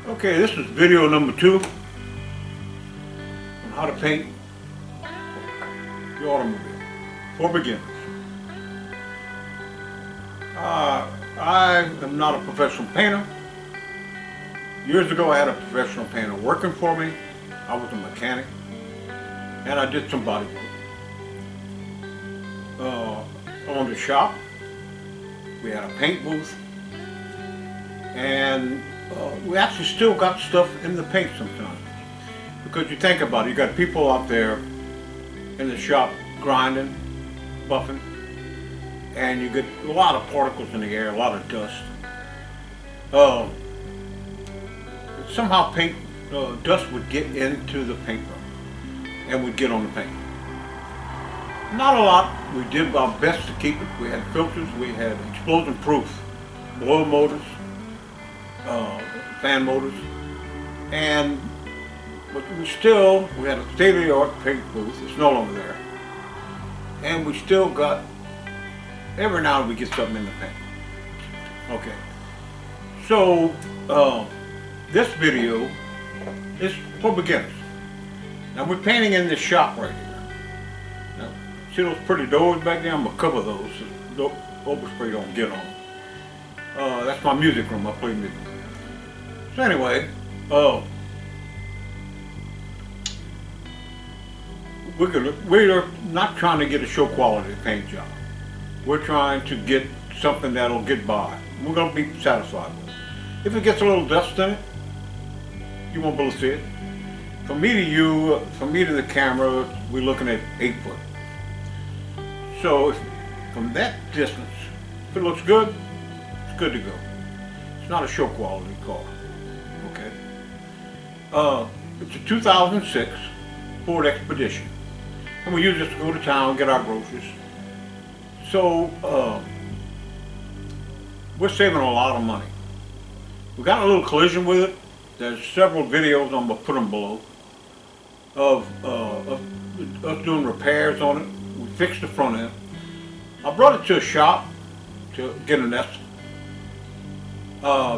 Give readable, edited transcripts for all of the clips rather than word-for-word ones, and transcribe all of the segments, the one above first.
Okay, this is video number 2 on how to paint the automobile for beginners. I am not a professional painter. Years ago I had a professional painter working for me. I was a mechanic and I did some body work. I owned a shop. We had a paint booth and we actually still got stuff in the paint sometimes. Because you think about it, you got people out there in the shop grinding, buffing, and you get a lot of particles in the air, a lot of dust. Somehow dust would get into the paint room and would get on the paint. Not a lot. We did our best to keep it. We had filters, we had explosion-proof blower motors, fan motors, but we had a state-of-the-art paint booth. It's no longer there, and we still got, every now and then we get something in the paint. Okay, so this video is for beginners. Now we're painting in this shop right here. Now, see those pretty doors back there? I'm gonna cover those so overspray don't get on them. That's my music room. I play music. So anyway, we're not trying to get a show quality paint job. We're trying to get something that'll get by. We're going to be satisfied with it. If it gets a little dust in it, you won't be able to see it. From me to you, from me to the camera, we're looking at 8 foot. So from that distance, if it looks good, it's good to go. It's not a show quality car. Okay. It's a 2006 Ford Expedition. And we use this to go to town, get our groceries. So, we're saving a lot of money. We got a little collision with it. There's several videos, I'm gonna put them below, of us doing repairs on it. We fixed the front end. I brought it to a shop to get an estimate.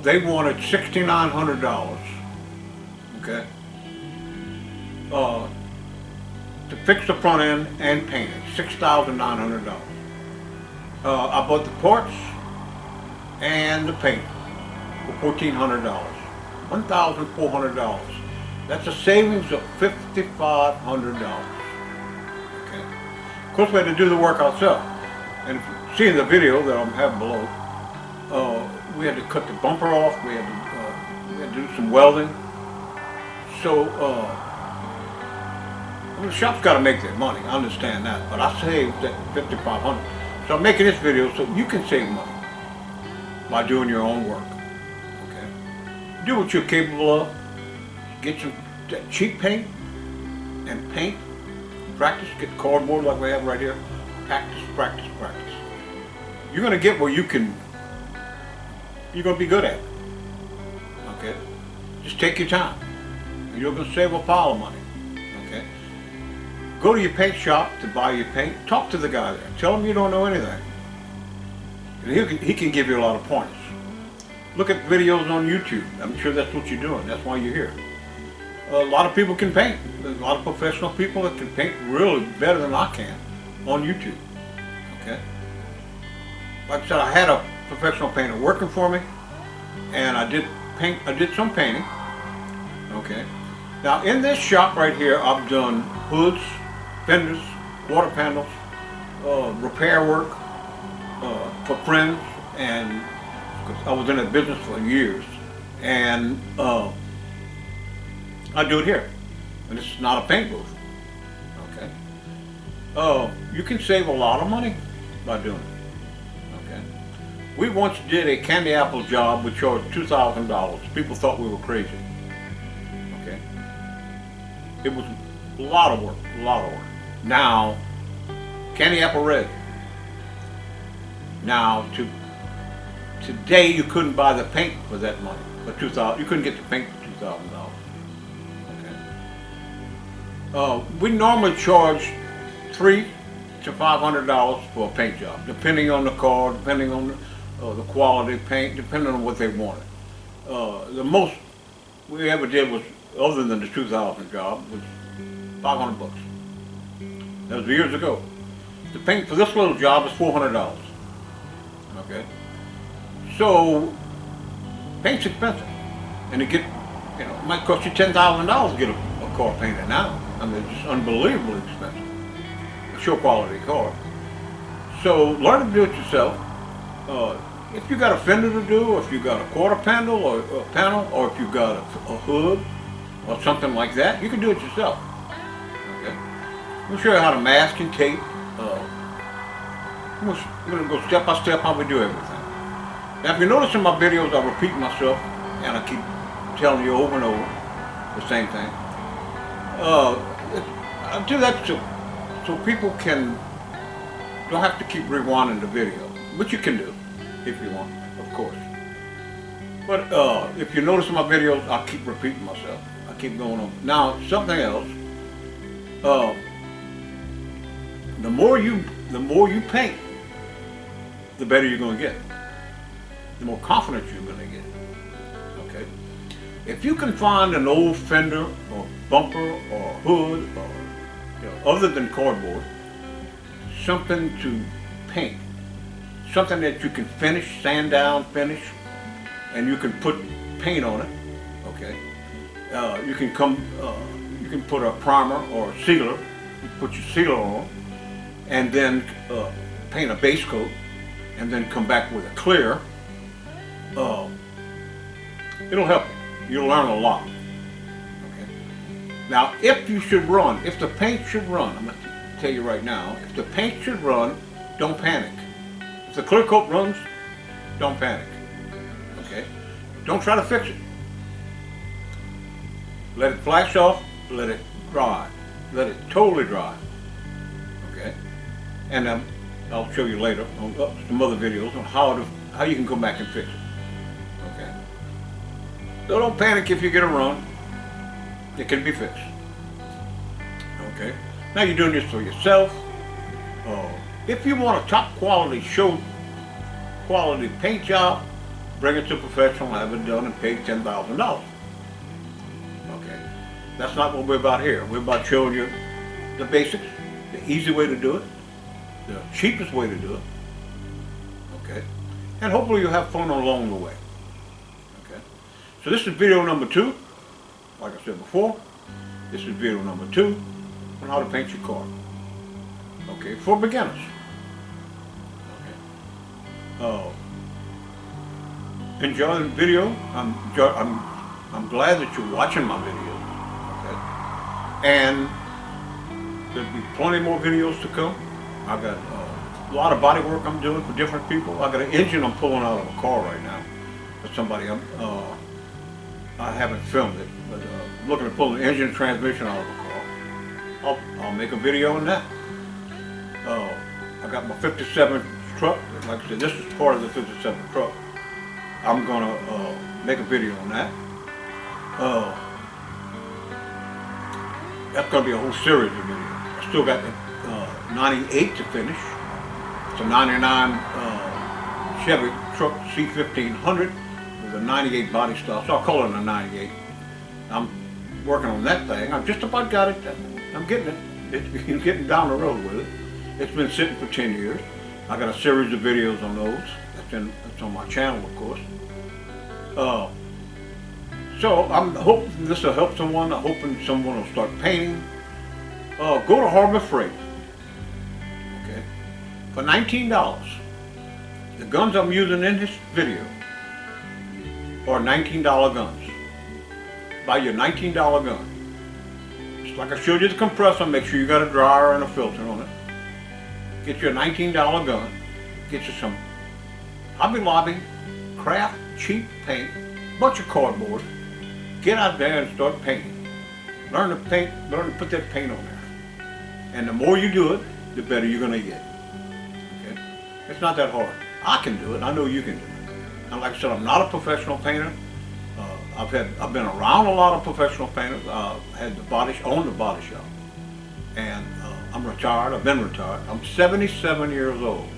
They wanted $6,900. Okay. To fix the front end and paint it, $6,900. I bought the parts and the paint for $1,400, $1,400. That's a savings of $5,500. Okay. Of course, we had to do the work ourselves, and if you see in the video that I'm having below, we had to cut the bumper off. We had to do some welding. So. The shop's got to make their money, I understand that, but I saved that $5,500. So I'm making this video so you can save money by doing your own work. Okay, do what you're capable of. Get some cheap paint and paint. Practice. Get cardboard like we have right here. Practice, practice, practice. You're gonna get where you're gonna be good at it. Okay, just take your time. You're gonna save a pile of money. Okay. Go to your paint shop to buy your paint. Talk to the guy there. Tell him you don't know anything. And he can give you a lot of pointers. Look at videos on YouTube. I'm sure that's what you're doing. That's why you're here. A lot of people can paint. There's a lot of professional people that can paint really better than I can on YouTube. Okay. Like I said, I had a professional painter working for me, and I did some painting. Okay. Now in this shop right here, I've done hoods, fenders, quarter panels, repair work for friends, and cause I was in that business for years, and I do it here. And this is not a paint booth. Okay. You can save a lot of money by doing it. Okay. We once did a candy apple job. We charged $2,000. People thought we were crazy. Okay. It was a lot of work. Now, candy apple red. Now, today you couldn't buy the paint for that money. For $2,000, you couldn't get the paint for $2,000. Okay. We normally charge $300 to $500 for a paint job, depending on the car, depending on the quality of paint, depending on what they wanted. The most we ever did was, other than the 2000 job, was $500. That was years ago. The paint for this little job is $400. Okay, so paint's expensive, and it it might cost you $10,000 to get a car painted now. I mean, it's just unbelievably expensive. A show quality car. So learn to do it yourself. If you got a fender to do, or if you got a quarter panel, or if you got a hood, or something like that, you can do it yourself. Okay. We'll show you how to mask and tape. We're going to go step by step how we do everything. Now, if you notice in my videos, I repeat myself, and I keep telling you over and over the same thing. I do that so people don't have to keep rewinding the video, which you can do if you want, of course. But if you notice in my videos, I keep repeating myself. I keep going on. Now, something else. The more you paint, the better you're going to get. The more confidence you're going to get. Okay. If you can find an old fender or bumper or hood or other than cardboard, something to paint, something that you can finish, sand down, finish, and you can put paint on it. Okay. You can put a primer or a sealer. You put your sealer on, and then paint a base coat, and then come back with a clear. It'll help you. You'll learn a lot. Okay. Now, if the paint should run, I'm going to tell you right now, if the paint should run, don't panic. If the clear coat runs, don't panic. Okay. Don't try to fix it. Let it flash off. Let it dry. Let it totally dry. Okay. And I'll show you later on some other videos on how you can go back and fix it. Okay. So don't panic if you get a run. It can be fixed. Okay. Now you're doing this for yourself. If you want a top quality show quality paint job, bring it to a professional, have it done, and pay $10,000. Okay. That's not what we're about here. We're about showing you the basics, the easy way to do it, the cheapest way to do it. Okay. And hopefully you'll have fun along the way. Okay. So this is video number 2. Like I said before, this is video number 2 on how to paint your car. Okay, for beginners. Okay. Enjoy the video. I'm glad that you're watching my videos. Okay. And there'll be plenty more videos to come. I got a lot of body work I'm doing for different people. I got an engine I'm pulling out of a car right now for somebody. I haven't filmed it, but I'm looking to pull the engine and transmission out of a car. I'll make a video on that. I got my 57 truck. Like I said, this is part of the 57 truck. I'm gonna make a video on that. That's gonna be a whole series of videos. I still got the 98 to finish. It's a 99 Chevy truck C1500 with a 98 body style, so I'll call it a 98. I'm working on that thing. I've just about got it. I'm getting it. It's getting down the road with it. It's been sitting for 10 years. I got a series of videos on those. That's on my channel, of course. So I'm hoping this will help someone. I'm hoping someone will start painting. Go to Harbor Freight. Okay, for $19. The guns I'm using in this video are $19 guns. Buy your $19 gun. Just like I showed you the compressor, make sure you got a dryer and a filter on it. Get you a $19 gun. Get you some Hobby Lobby craft cheap paint, bunch of cardboard. Get out there and start painting. Learn to paint, learn to put that paint on there. And the more you do it, the better you're gonna get. Okay? It's not that hard. I can do it, I know you can do it. And like I said, I'm not a professional painter. I've been around a lot of professional painters. Owned the body shop. and I'm retired. I've been retired. I'm 77 years old.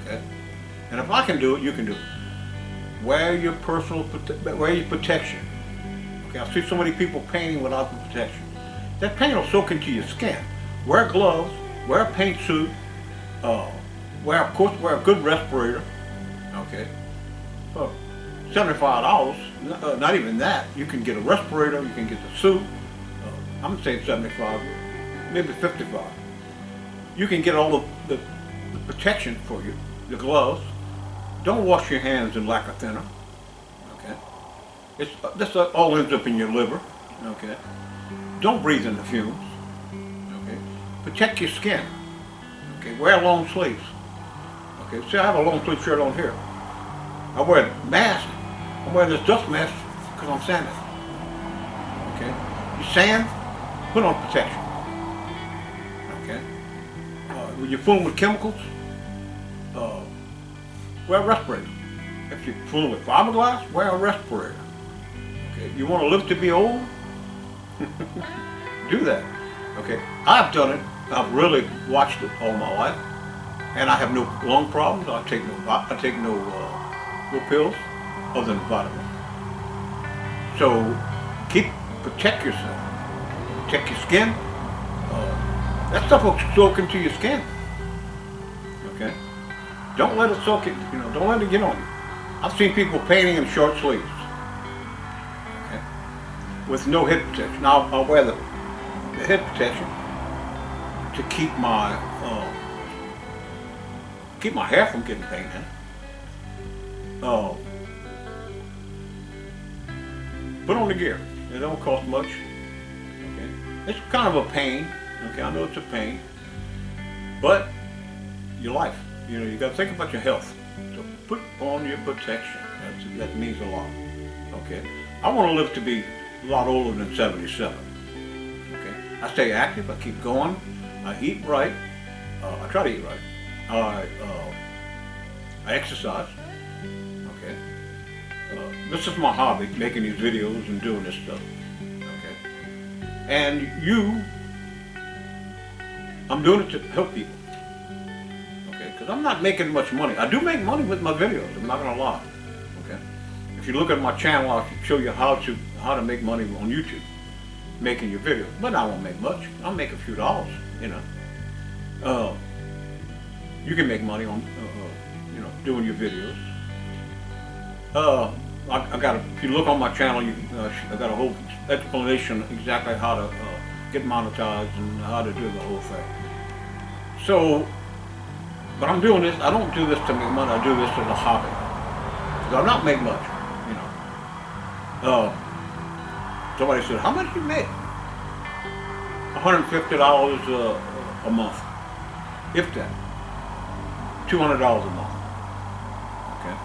Okay, and if I can do it, you can do it. Wear your wear your protection. Okay, I see so many people painting without the protection. That paint will soak into your skin. Wear gloves. Wear a paint suit. Of course, wear a good respirator. Okay. $75. Not even that. You can get a respirator. You can get the suit. I'm saying 75, maybe 55. You can get all the protection for you. The gloves. Don't wash your hands in lacquer thinner. Okay. This all ends up in your liver. Okay. Don't breathe in the fumes. Okay. Protect your skin. Okay. Wear long sleeves. Okay. See, I have a long sleeve shirt on here. I wear a mask. I'm wearing this dust mask because I'm sanding. Okay. You sand, put on protection. Okay. When you're fooling with chemicals, wear a respirator. If you're fooling with fiberglass, wear a respirator. Okay. You want to live to be old? Do that. Okay. I've done it. I've really watched it all my life, and I have no lung problems. I take no pills other than vitamins. So protect yourself. Protect your skin. That stuff will soak into your skin. Okay. Don't let it soak it. Don't let it get on you. I've seen people painting in short sleeves. Okay. With no head protection. Now I'll wear the head protection to keep my hair from getting painted. Put on the gear. It don't cost much. Okay. It's kind of a pain. Okay, I know it's a pain, but your life. You got to think about your health. So put on your protection. That means a lot. Okay. I want to live to be a lot older than 77. Okay. I stay active. I keep going. I eat right. I try to eat right. I exercise. Okay. This is my hobby, making these videos and doing this stuff. Okay. And I'm doing it to help people. Okay. Because I'm not making much money. I do make money with my videos. I'm not gonna lie. Okay. If you look at my channel, I'll show you how to make money on YouTube, making your videos. But I won't make much. I'll make a few dollars. You can make money on doing your videos. If you look on my channel, I got a whole explanation exactly how to get monetized and how to do the whole thing. So, but I'm doing this. I don't do this to make money. I do this as a hobby. Because I'm not make much. Somebody said, "How much you make?" $150 a month, if that. $200 a month. Okay.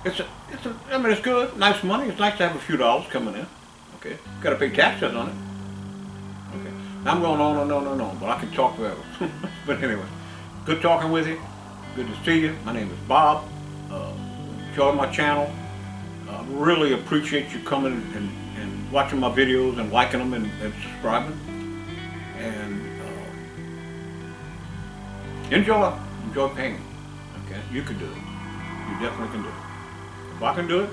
It's good, nice money. It's nice to have a few dollars coming in. Okay. Got to pay taxes on it. Okay. Now I'm going on and on and on, but I can talk forever. But anyway, good talking with you. Good to see you. My name is Bob. Enjoy my channel. Really appreciate you coming and watching my videos and liking them and subscribing. And enjoy painting. Okay, you can do it. You definitely can do it. If I can do it,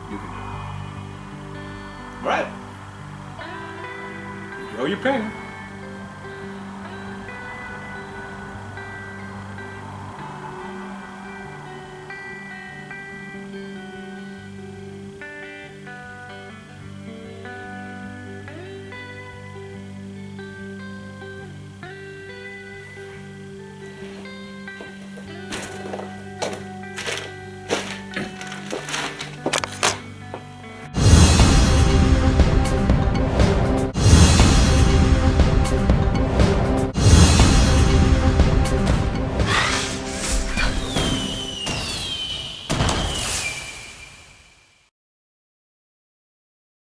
you can do it. All right. Enjoy your painting.